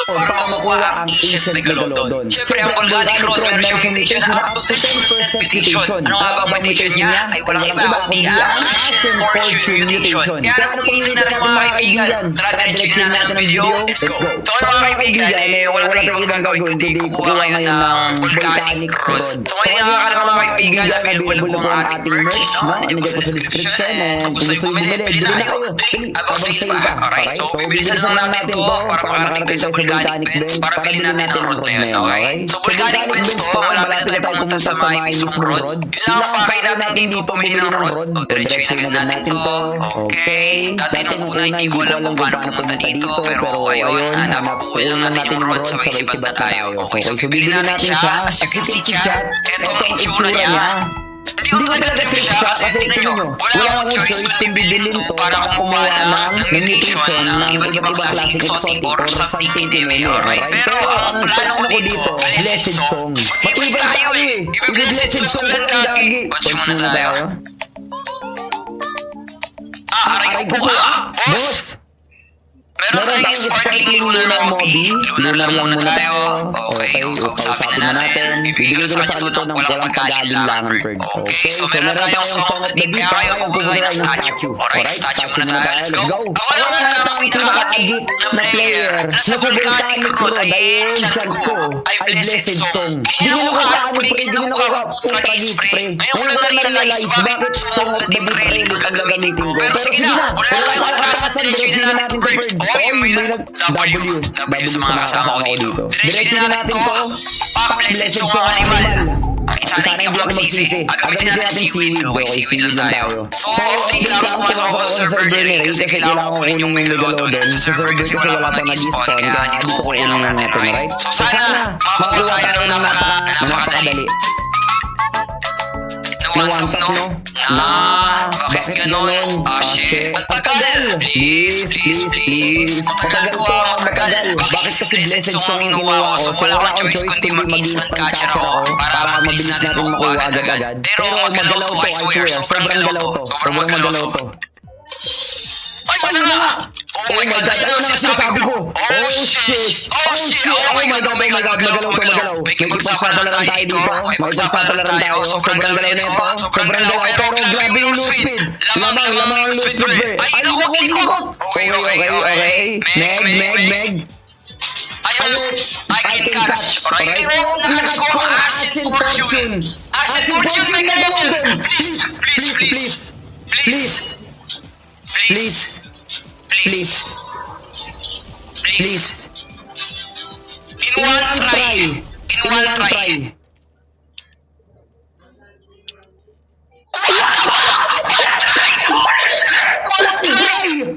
para makuha ang ancient megalodon. Siyempre, ang volcanic rock meron siyang mutation na up to 10% mutation. Ano nga ba ang mutation niya? Ay walang iba kundi ang Ashen Fortune mutation. Kaya ano pong hindi natin mga kaibigan? Tara, diretso natin ang video. Let's go. So mga kaibigan, wala tayong ibang gagawin kundi kukuha ngayon ng volcanic rod. So ngayon nakakala mga kaibigan, available na po ang ating merch, no? Nandiyan po sa description, and kung gusto nyo bumili, bili na kayo. Bili, habang sale pa. Alright, so bibilisan lang natin to para makarating tayo sa volcanic bench para bilhin natin ang rod na yun, okay? So volcanic bench to, malapit na tayo pumunta sa may mismong rod. Yun lang ang pakita natin dito, bumili ng rod. Diretso na natin to. Okay. Dati nung una, hindi ko alam kung paano pumunta dito, pero ayun, hanap po lang natin yung rod, sabay sibat na tayo. Okay, so bibili natin siya. As you can see chat, ito ang itsura niya. Hindi ko talaga trip siya kasi tingnan nyo, wala akong choice kung bibilin to para kumuha ng mutation ng iba't ibang klaseng exotic or something pinili, alright? Pero ang plano ko dito, blessed song. Matibay tayo eh! Ibi-blessed song ko lang lagi. Watch muna tayo. Aray ko po! Boss! Meron tayong sparkling lunar mobi. Lunar lang muna tayo. Okay, kausapin na natin. Bibigay ko na sa kanito ng walang pag-alinlangan, Ferd. Okay, so meron tayong song at the beat. Kaya yung pupunta ng statue. Alright, statue na tayo. Let's go. Ako lang na ang pinaka-agit na player na sa volcanic road ay enchant ko ay blessed song. Hindi nyo ko sa ano, pre. Hindi nyo ko ultra-gis, pre. Ngayon ko na na-realize bakit song at the beat relic ang gagamitin ko. Pero sige na, wala tayong katasan. Diretso na natin to, Ferd. Okay, may W sa mga kasama ko dito. Diretso na natin to. Blessed song animal. Sana hindi ako magsisi. Agamitin natin seaweed. Okay, seaweed lang tayo. So, kailangan ko pumasok ako sa server ni Ray kasi kailangan ko kunin yung megalodon. Sa server kasi wala pa nag-spawn kaya hindi ko kunin na natin, right? So, sana makakuha tayo ng napakadali. One tap, no? Bakit ganun? Shit. Ang tagal! Please. Matagal to, matagal. Bakit kasi blessed song ang kinuha ko? So wala akong choice kundi mag-instant catcher ako para mabilis natin makuha agad-agad. Pero magalaw to, I swear. Sobrang galaw to. Sobrang magalaw to. Ay, ano na nga? Oh my god, ano na sinasabi ko? Oh shit! Oh my god, magalaw to. May ipagsapalaran tayo dito. May ipagsapalaran tayo. Sobrang galaw na ito. Sobrang galaw. Pero grabe yung low speed. Lamang ang low speed, bro. Ay, likot! Okay. Meg. I can catch. Alright? Nakatch ko ang Ashen Fortune. Ashen Fortune megalodon. Please. In one try.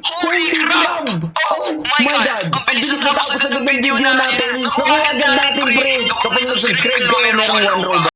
Holy crap! Oh my god! Ang bilis na tapos sa gabing video natin. Nakuha agad natin, pre. Kapag nag-subscribe kayo, merong one roll